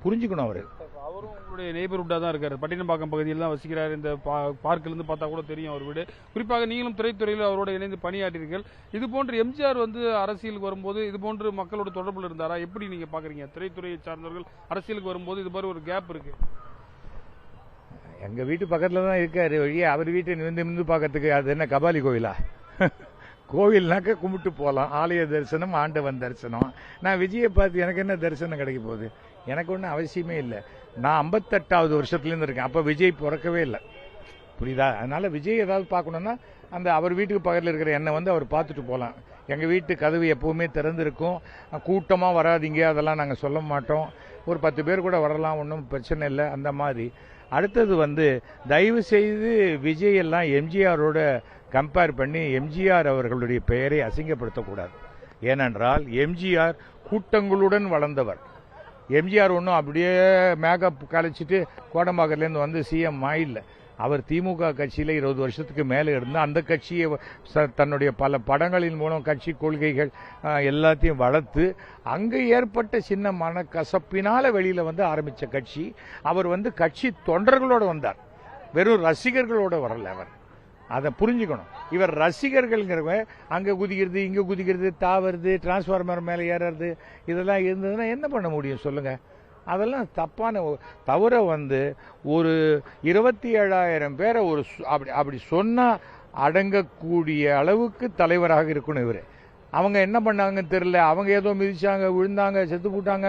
புரிஞ்சுக்கணும் அவர். அவரும் உங்களுடைய நெய்பர்ஹுட்டாக தான் இருக்காரு, பட்டினப்பாக்கம் பகுதியில் தான் வசிக்கிறார். இந்த பார்க்கிலிருந்து பார்த்தா கூட தெரியும் அவர் வீடு. குறிப்பாக நீங்களும் திரைத்துறையில் அவரோட இணைந்து பணியாற்றீர்கள். இது போன்று எம்ஜிஆர் அரசியலுக்கு வரும்போது இது போன்று மக்களோட தொடர்பில் இருந்தாரா? எப்படி நீங்க பாக்குறீங்க? திரைத்துறையை சார்ந்தவர்கள் அரசியலுக்கு வரும்போது இது மாதிரி ஒரு கேப் இருக்கு. எங்க வீட்டு பக்கத்துல தான் இருக்காரு வழியே, அவர் வீட்டை நிமிந்து பார்க்கறதுக்கு அது என்ன கபாலி கோயிலா? கோவில்னாக்க கும்பிட்டு போகலாம், ஆலய தரிசனம், ஆண்டவன் தரிசனம். நான் விஜயை பார்த்து எனக்கு என்ன தரிசனம் கிடைக்க போகுது? எனக்கு ஒன்றும் அவசியமே இல்லை. நான் 58வது வருஷத்துலேருந்து இருக்கேன், அப்போ விஜய் பிறக்கவே இல்லை, புரியுதா? அதனால விஜய் ஏதாவது பார்க்கணுன்னா அந்த அவர் வீட்டுக்கு பக்கத்தில் இருக்கிற என்னை அவர் பார்த்துட்டு போகலாம். எங்கள் வீட்டு கதவு எப்போவுமே திறந்துருக்கும், கூட்டமாக வராதிங்க அதெல்லாம் நாங்கள் சொல்ல மாட்டோம். ஒரு 10 பேர் கூட வரலாம், ஒன்றும் பிரச்சனை இல்லை அந்த மாதிரி. அடுத்தது தயவு செய்து விஜய் எல்லாம் எம்ஜிஆரோட கம்பேர் பண்ணி எம்ஜிஆர் அவர்களுடைய பெயரை அசிங்கப்படுத்தக்கூடாது. ஏனென்றால் எம்ஜிஆர் கூட்டங்களுடன் வளர்ந்தவர். எம்ஜிஆர் ஒன்றும் அப்படியே மேக்கப் கழிச்சிட்டு கோடம்பாக்கத்துலேருந்து சிஎம் ஆயில்லை. அவர் திமுக கட்சியில் 20 வருஷத்துக்கு மேலே இருந்து அந்த கட்சியை தன்னுடைய பல படங்களின் மூலம் கட்சி கொள்கைகள் எல்லாத்தையும் வளர்த்து அங்கே ஏற்பட்ட சின்ன மனக்கசப்பினால வெளியில் ஆரம்பித்த கட்சி. அவர் கட்சி தொண்டர்களோடு வந்தார், வெறும் ரசிகர்களோட வரல. அவர் அதை புரிஞ்சுக்கணும். இவர் ரசிகர்கள்ங்கிறவங்க அங்கே குதிக்கிறது, இங்கே குதிக்கிறது, தாவறது, டிரான்ஸ்ஃபார்மர் மேலே ஏறுறது, இதெல்லாம் இருந்ததுன்னா என்ன பண்ண முடியும் சொல்லுங்க? அதெல்லாம் தப்பான தவிர ஒரு 27,000 பேரை அப்படி சொன்னா அடங்கக்கூடிய அளவுக்கு தலைவராக இருக்கணும் இவர். அவங்க என்ன பண்ணாங்கன்னு தெரியல, அவங்க ஏதோ மிதிச்சாங்க, விழுந்தாங்க, செத்து போட்டாங்க.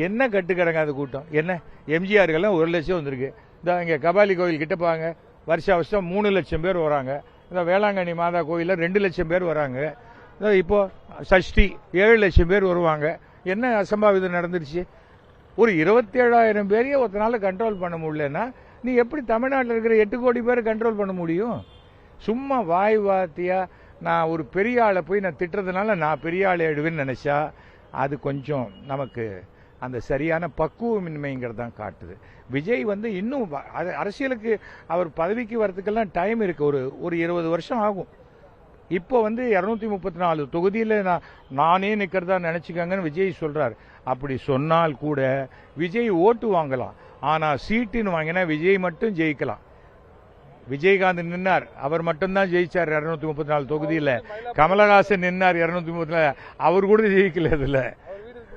என்ன கட்டுக்கடங்காத கூட்டம்? என்ன எம்ஜிஆருக்கெல்லாம் 1 லட்சம் வந்திருக்கு. இந்த இங்கே கபாலி கோவில் கிட்ட பாங்க, வருஷம் 3 லட்சம் பேர் வராங்க. இந்த வேளாங்கண்ணி மாதா கோயிலில் 2 லட்சம் பேர் வராங்க. இப்போ சஷ்டி 7 லட்சம் பேர் வருவாங்க. என்ன அசம்பாவிதம் நடந்துருச்சு? ஒரு 27,000 பேரையே ஒருத்தனால கண்ட்ரோல் பண்ண முடியலன்னா நீ எப்படி தமிழ்நாட்டில் இருக்கிற 8 கோடி பேரை கண்ட்ரோல் பண்ண முடியும்? சும்மா வாய் வார்த்தையா நான் ஒரு பெரிய ஆளை போய் நான் திட்டுறதுனால நான் பெரிய ஆளை ஆயிடுவேன்னு நினைச்சா அது கொஞ்சம் நமக்கு அந்த சரியான பக்குவமின்மைங்கிறதான் காட்டுது. விஜய் இன்னும் அரசியலுக்கு அவர் பதவிக்கு வரதுக்கெல்லாம் டைம் இருக்கு, ஒரு 20 வருஷம் ஆகும். இப்போ 234 தொகுதியில் நானே நிற்கிறதா நினைச்சுக்காங்கன்னு விஜய் சொல்றாரு. அப்படி சொன்னால் கூட விஜய் ஓட்டு வாங்கலாம், ஆனா சீட்டுன்னு வாங்கினா விஜய் மட்டும் ஜெயிக்கலாம். விஜயகாந்த் நின்னார், அவர் மட்டும்தான் ஜெயிச்சார் 234 தொகுதியில். கமலஹாசன் நின்னார் 234, அவர் கூட ஜெயிக்கல. இதுல